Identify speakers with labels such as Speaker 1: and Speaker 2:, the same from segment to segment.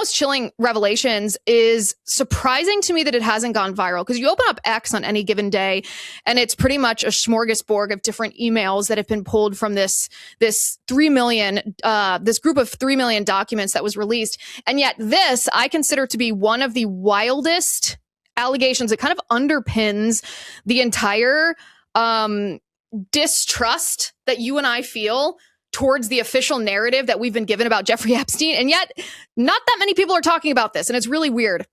Speaker 1: most chilling revelations is surprising to me that it hasn't gone viral, because you open up X on any given day and it's pretty much a smorgasbord of different emails that have been pulled from this 3 million, this group of 3 million documents that was released. And yet this I consider to be one of the wildest allegations. It kind of underpins the entire distrust that you and I feel towards the official narrative that we've been given about Jeffrey Epstein. And yet not that many people are talking about this. And it's really weird.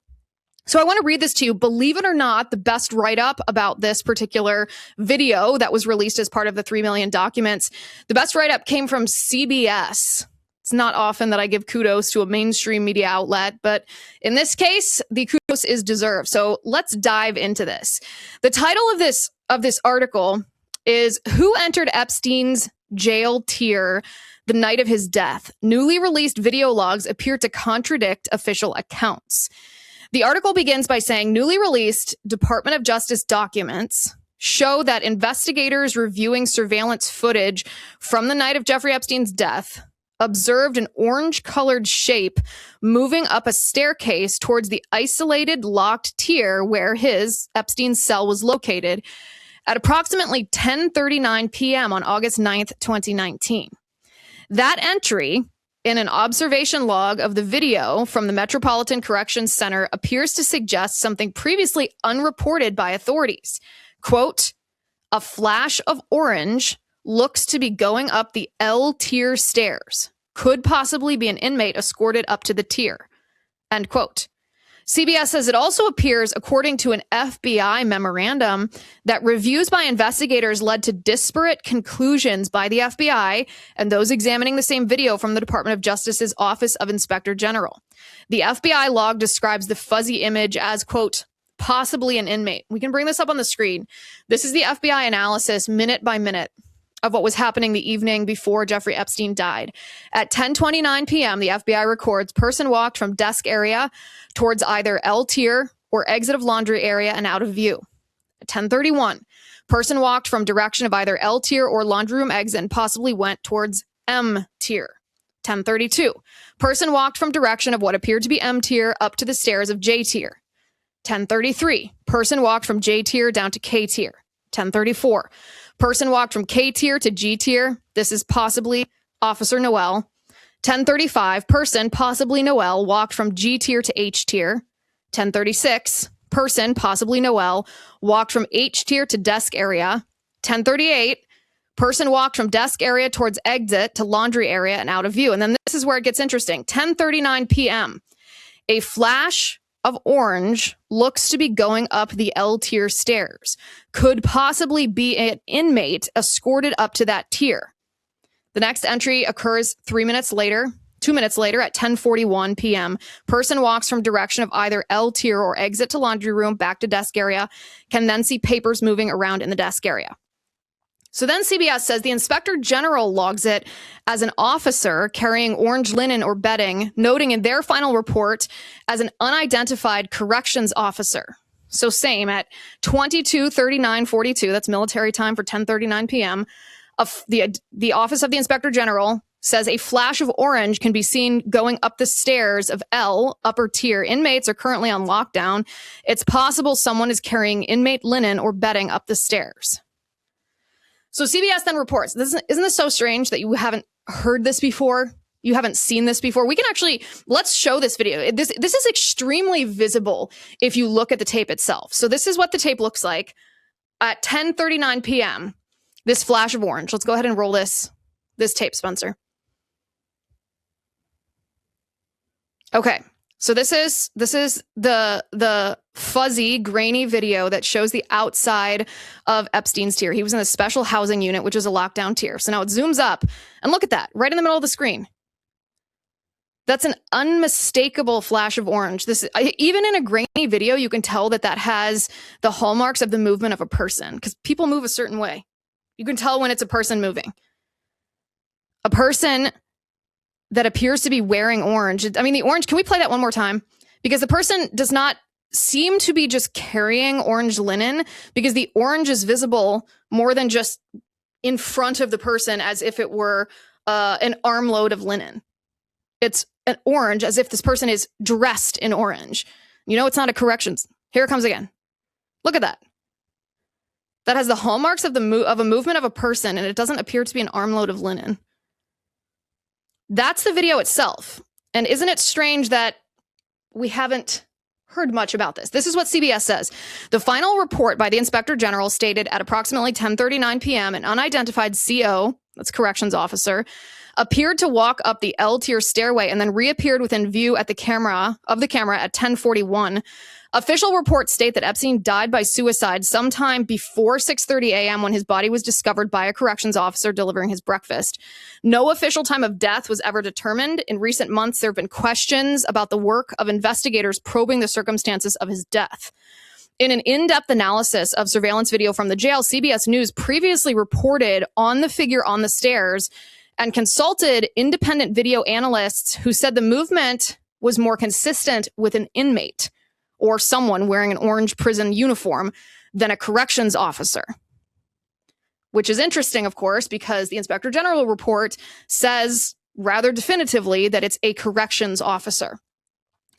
Speaker 1: So I want to read this to you. Believe it or not, the best write-up about this particular video that was released as part of the 3 million documents, the best write-up came from CBS. It's not often that I give kudos to a mainstream media outlet, but in this case, the kudos is deserved. So let's dive into this. The title of this article is "Who Entered Epstein's Jail Tier the Night of His Death? Newly released video logs appear to contradict official accounts." The article begins by saying newly released Department of Justice documents show that investigators reviewing surveillance footage from the night of Jeffrey Epstein's death observed an orange-colored shape moving up a staircase towards the isolated locked tier where Epstein's cell was located at approximately 10:39 p.m. on August 9th, 2019. That entry in an observation log of the video from the Metropolitan Corrections Center appears to suggest something previously unreported by authorities. Quote, "A flash of orange looks to be going up the L tier stairs. Could possibly be an inmate escorted up to the tier." End quote. CBS says it also appears, according to an FBI memorandum, that reviews by investigators led to disparate conclusions by the FBI and those examining the same video from the Department of Justice's Office of Inspector General. The FBI log describes the fuzzy image as, quote, "possibly an inmate." We can bring this up on the screen. This is the FBI analysis minute by minute of what was happening the evening before Jeffrey Epstein died. At 10:29 p.m., the FBI records person walked from desk area towards either L tier or exit of laundry area and out of view. At 10:31, person walked from direction of either L tier or laundry room exit and possibly went towards M tier. 10:32, person walked from direction of what appeared to be M tier up to the stairs of J tier. 10:33, person walked from J tier down to K tier. 10:34, person walked from K tier to G tier. This is possibly Officer Noel. 10:35, person, possibly Noel, walked from G tier to H tier. 10:36, person, possibly Noel, walked from H tier to desk area. 10:38, person walked from desk area towards exit to laundry area and out of view. And then this is where it gets interesting. 10:39 p.m., a flash of orange looks to be going up the L tier stairs. Could possibly be an inmate escorted up to that tier. The next entry occurs 2 minutes later at 10:41 p.m. Person walks from direction of either L tier or exit to laundry room back to desk area, can then see papers moving around in the desk area. So then CBS says the Inspector General logs it as an officer carrying orange linen or bedding, noting in their final report as an unidentified corrections officer. So same at 22:39:42, that's military time for 10:39 p.m., the Office of the Inspector General says a flash of orange can be seen going up the stairs of L, upper tier. Inmates are currently on lockdown. It's possible someone is carrying inmate linen or bedding up the stairs. So CBS then reports, isn't this so strange that you haven't heard this before? You haven't seen this before? We can actually, let's show this video. This is extremely visible if you look at the tape itself. So this is what the tape looks like at 10:39 p.m., this flash of orange. Let's go ahead and roll this tape, Spencer. Okay. So this is the fuzzy, grainy video that shows the outside of Epstein's tier. He was in a special housing unit, which is a lockdown tier. So now it zooms up and look at that right in the middle of the screen. That's an unmistakable flash of orange. Even in a grainy video, you can tell that has the hallmarks of the movement of a person, because people move a certain way. You can tell when it's a person moving. A person that appears to be wearing orange. I mean, the orange, can we play that one more time? Because the person does not seem to be just carrying orange linen, because the orange is visible more than just in front of the person as if it were an armload of linen. It's an orange as if this person is dressed in orange. You know, it's not a corrections. Here it comes again. Look at that. That has the hallmarks of a movement of a person, and it doesn't appear to be an armload of linen. That's the video itself. And isn't it strange that we haven't heard much about this? This is what CBS says. The final report by the Inspector General stated at approximately 10:39 p.m. an unidentified CO, that's corrections officer, appeared to walk up the L-tier stairway and then reappeared within view at the camera at 10:41. Official reports state that Epstein died by suicide sometime before 6:30 a.m. when his body was discovered by a corrections officer delivering his breakfast. No official time of death was ever determined. In recent months, there have been questions about the work of investigators probing the circumstances of his death. In an in-depth analysis of surveillance video from the jail, CBS News previously reported on the figure on the stairs and consulted independent video analysts who said the movement was more consistent with an inmate or someone wearing an orange prison uniform than a corrections officer. Which is interesting, of course, because the Inspector General report says rather definitively that it's a corrections officer.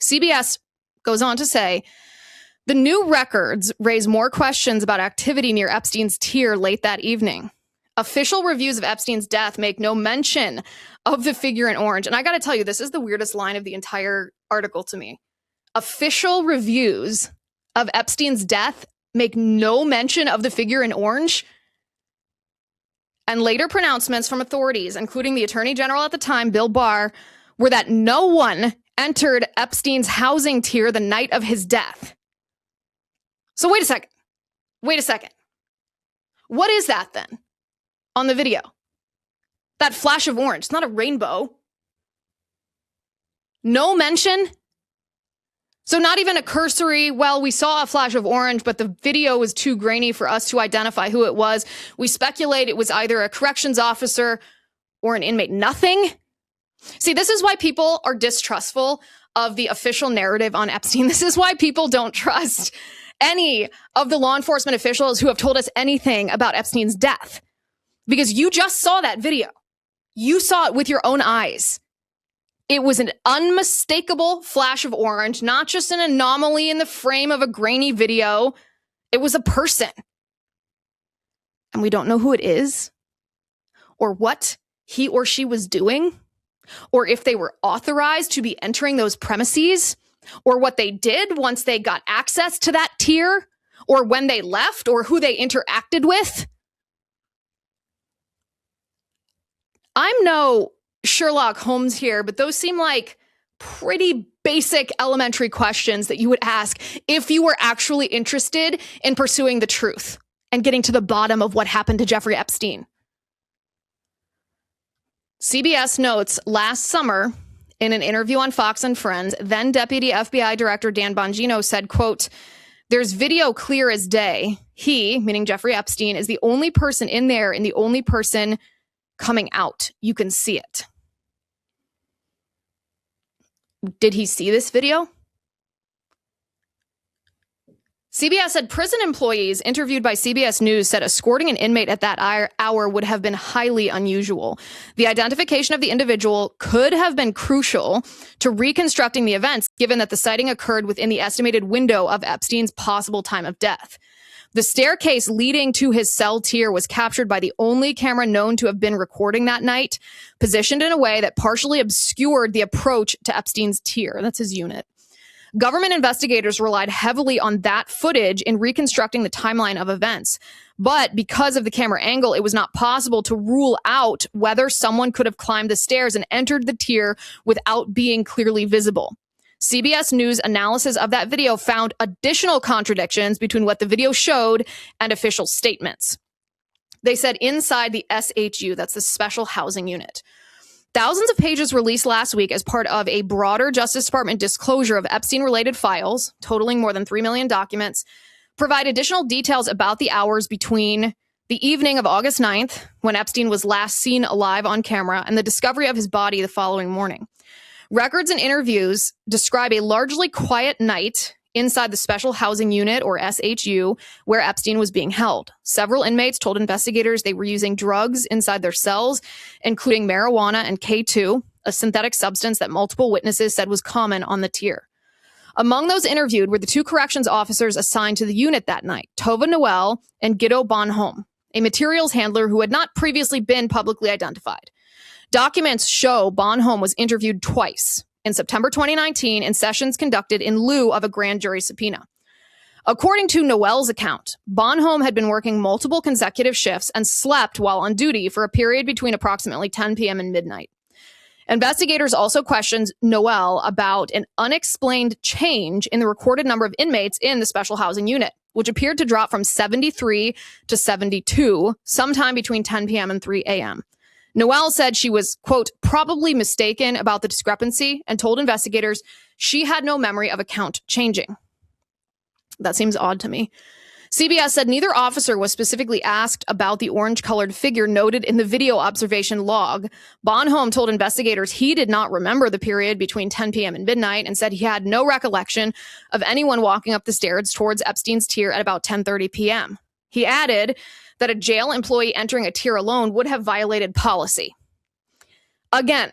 Speaker 1: CBS goes on to say, the new records raise more questions about activity near Epstein's tier late that evening. Official reviews of Epstein's death make no mention of the figure in orange. And I got to tell you, this is the weirdest line of the entire article to me. Official reviews of Epstein's death make no mention of the figure in orange. And later pronouncements from authorities, including the Attorney General at the time, Bill Barr, were that no one entered Epstein's housing tier the night of his death. So wait a second. What is that then on the video? That flash of orange. It's not a rainbow. No mention. So not even a cursory, well, we saw a flash of orange, but the video was too grainy for us to identify who it was. We speculate it was either a corrections officer or an inmate. Nothing. See, this is why people are distrustful of the official narrative on Epstein. This is why people don't trust any of the law enforcement officials who have told us anything about Epstein's death. Because you just saw that video. You saw it with your own eyes. It was an unmistakable flash of orange, not just an anomaly in the frame of a grainy video. It was a person. And we don't know who it is, or what he or she was doing, or if they were authorized to be entering those premises, or what they did once they got access to that tier, or when they left, or who they interacted with. I'm no Sherlock Holmes here, but those seem like pretty basic elementary questions that you would ask if you were actually interested in pursuing the truth and getting to the bottom of what happened to Jeffrey Epstein. CBS notes last summer in an interview on Fox and Friends, then Deputy FBI Director Dan Bongino said, quote, "There's video clear as day. He," meaning Jeffrey Epstein, "is the only person in there and the only person coming out. You can see it." Did he see this video? CBS said prison employees interviewed by CBS News said escorting an inmate at that hour would have been highly unusual. The identification of the individual could have been crucial to reconstructing the events, given that the sighting occurred within the estimated window of Epstein's possible time of death. The staircase leading to his cell tier was captured by the only camera known to have been recording that night, positioned in a way that partially obscured the approach to Epstein's tier. That's his unit. Government investigators relied heavily on that footage in reconstructing the timeline of events. But because of the camera angle, it was not possible to rule out whether someone could have climbed the stairs and entered the tier without being clearly visible. CBS News analysis of that video found additional contradictions between what the video showed and official statements. They said inside the SHU, that's the Special Housing Unit, thousands of pages released last week as part of a broader Justice Department disclosure of Epstein-related files, totaling more than 3 million documents, provide additional details about the hours between the evening of August 9th, when Epstein was last seen alive on camera, and the discovery of his body the following morning. Records and interviews describe a largely quiet night inside the Special Housing Unit, or SHU, where Epstein was being held. Several inmates told investigators they were using drugs inside their cells, including marijuana and K2. a synthetic substance that multiple witnesses said was common on the tier. Among those interviewed were the two corrections officers assigned to the unit that night, Tova Noel and Guido Bonhomme, a materials handler who had not previously been publicly identified. Documents show Bonhomme was interviewed twice, in September 2019 in sessions conducted in lieu of a grand jury subpoena. According to Noel's account, Bonhomme had been working multiple consecutive shifts and slept while on duty for a period between approximately 10 p.m. and midnight. Investigators also questioned Noel about an unexplained change in the recorded number of inmates in the special housing unit, which appeared to drop from 73 to 72 sometime between 10 p.m. and 3 a.m. Noel said she was, quote, probably mistaken about the discrepancy and told investigators she had no memory of a count changing. That seems odd to me. CBS said neither officer was specifically asked about the orange-colored figure noted in the video observation log. Bonhomme told investigators he did not remember the period between 10 p.m. and midnight and said he had no recollection of anyone walking up the stairs towards Epstein's tier at about 10:30 p.m. He added that a jail employee entering a tier alone would have violated policy. Again,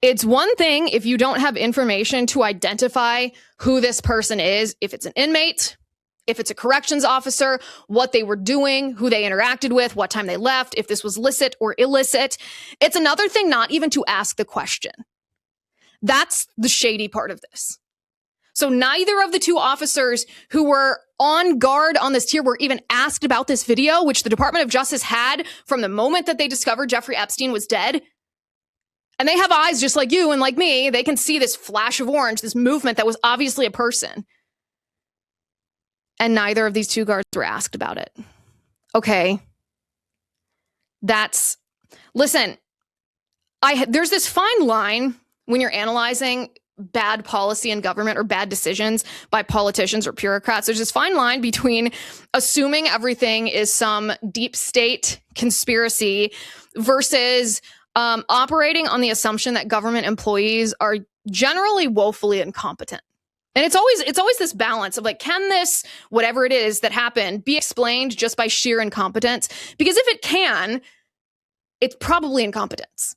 Speaker 1: it's one thing if you don't have information to identify who this person is, if it's an inmate, if it's a corrections officer, what they were doing, who they interacted with, what time they left, if this was licit or illicit. It's another thing not even to ask the question. That's the shady part of this. So neither of the two officers who were on guard on this tier were even asked about this video, which the Department of Justice had from the moment that they discovered Jeffrey Epstein was dead. And they have eyes just like you and like me. They can see this flash of orange, this movement that was obviously a person. And neither of these two guards were asked about it. Okay. Listen, there's this fine line when you're analyzing bad policy in government or bad decisions by politicians or bureaucrats. There's this fine line between assuming everything is some deep state conspiracy versus operating on the assumption that government employees are generally woefully incompetent. And it's always this balance of like, can this, whatever it is that happened, be explained just by sheer incompetence? Because if it can, it's probably incompetence.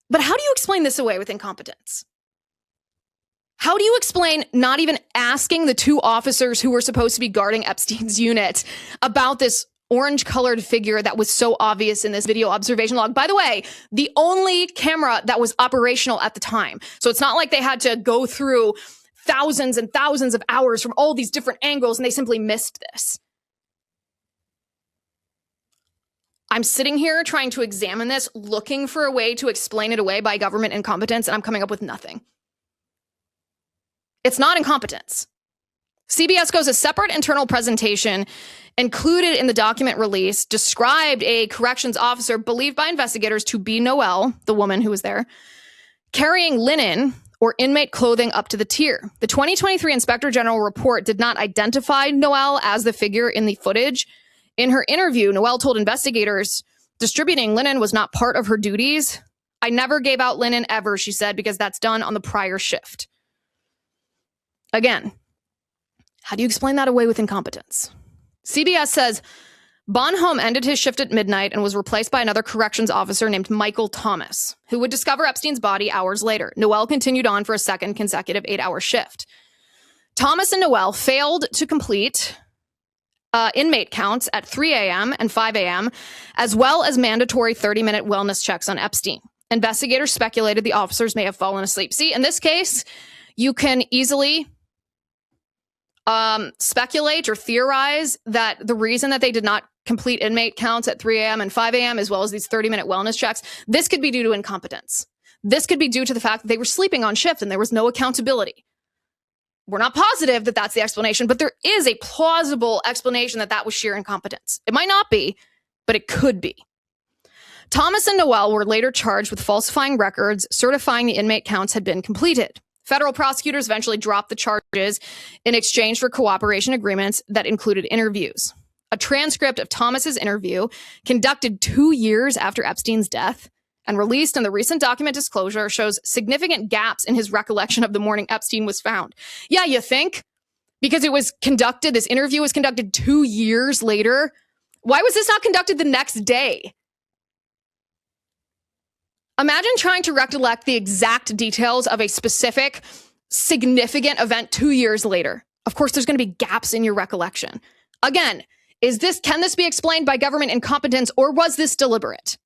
Speaker 1: But how do you explain this away with incompetence? How do you explain not even asking the two officers who were supposed to be guarding Epstein's unit about this orange-colored figure that was so obvious in this video observation log? By the way, the only camera that was operational at the time. So it's not like they had to go through thousands and thousands of hours from all these different angles and they simply missed this. I'm sitting here trying to examine this, looking for a way to explain it away by government incompetence, and I'm coming up with nothing. It's not incompetence. CBS goes a separate internal presentation included in the document release described a corrections officer believed by investigators to be Noel, the woman who was there, carrying linen or inmate clothing up to the tier. The 2023 Inspector General report did not identify Noel as the figure in the footage. In her interview, Noel told investigators distributing linen was not part of her duties. I never gave out linen ever, she said, because that's done on the prior shift. Again, how do you explain that away with incompetence? CBS says Bonhomme ended his shift at midnight and was replaced by another corrections officer named Michael Thomas, who would discover Epstein's body hours later. Noel continued on for a second consecutive 8-hour shift. Thomas and Noel failed to complete inmate counts at 3 a.m. and 5 a.m., as well as mandatory 30-minute wellness checks on Epstein. Investigators speculated the officers may have fallen asleep. See, in this case, you can easily speculate or theorize that the reason that they did not complete inmate counts at 3 a.m. and 5 a.m., as well as these 30-minute wellness checks, this could be due to incompetence. This could be due to the fact that they were sleeping on shift and there was no accountability. We're not positive that that's the explanation, but there is a plausible explanation that that was sheer incompetence. It might not be, but it could be. Thomas and Noel were later charged with falsifying records, certifying the inmate counts had been completed. Federal prosecutors eventually dropped the charges in exchange for cooperation agreements that included interviews. A transcript of Thomas's interview, conducted 2 years after Epstein's death and released in the recent document disclosure, shows significant gaps in his recollection of the morning Epstein was found. Yeah, you think? Because this interview was conducted 2 years later? Why was this not conducted the next day? Imagine trying to recollect the exact details of a specific significant event 2 years later. Of course, there's going to be gaps in your recollection. Again, can this be explained by government incompetence, or was this deliberate?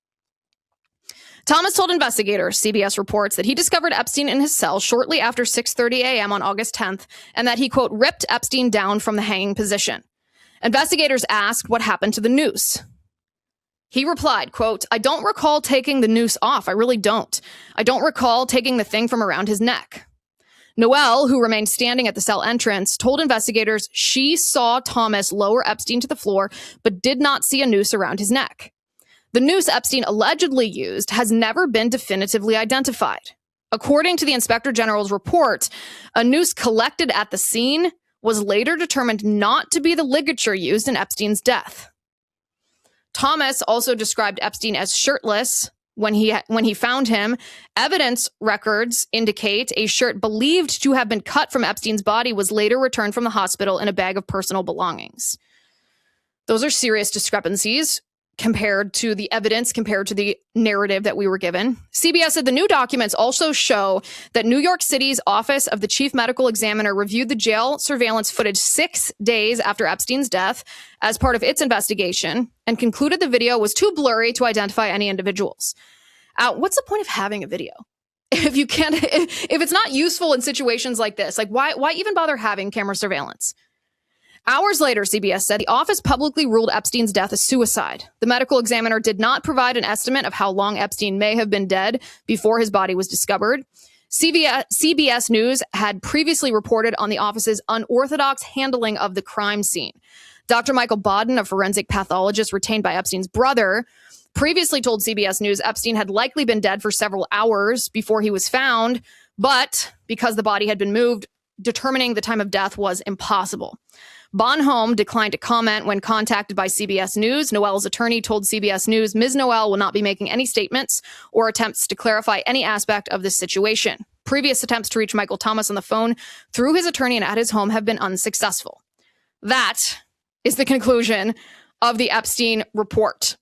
Speaker 1: Thomas told investigators, CBS reports, that he discovered Epstein in his cell shortly after 6:30 a.m. on August 10th, and that he, quote, ripped Epstein down from the hanging position. Investigators asked what happened to the noose. He replied, quote, I don't recall taking the noose off. I really don't. I don't recall taking the thing from around his neck. Noelle, who remained standing at the cell entrance, told investigators she saw Thomas lower Epstein to the floor, but did not see a noose around his neck. The noose Epstein allegedly used has never been definitively identified. According to the Inspector General's report, a noose collected at the scene was later determined not to be the ligature used in Epstein's death. Thomas also described Epstein as shirtless when he found him. Evidence records indicate a shirt believed to have been cut from Epstein's body was later returned from the hospital in a bag of personal belongings. Those are serious discrepancies compared to the evidence, compared to the narrative that we were given. CBS said the new documents also show that New York City's Office of the Chief Medical Examiner reviewed the jail surveillance footage 6 days after Epstein's death as part of its investigation and concluded the video was too blurry to identify any individuals. What's the point of having a video? If you can't, if it's not useful in situations like this, like why even bother having camera surveillance? Hours later, CBS said the office publicly ruled Epstein's death a suicide. The medical examiner did not provide an estimate of how long Epstein may have been dead before his body was discovered. CBS News had previously reported on the office's unorthodox handling of the crime scene. Dr. Michael Bodden, a forensic pathologist retained by Epstein's brother, previously told CBS News Epstein had likely been dead for several hours before he was found, but because the body had been moved, determining the time of death was impossible. Bonhomme declined to comment when contacted by CBS News. Noelle's attorney told CBS News Ms. Noelle will not be making any statements or attempts to clarify any aspect of this situation. Previous attempts to reach Michael Thomas on the phone through his attorney and at his home have been unsuccessful. That is the conclusion of the Epstein report.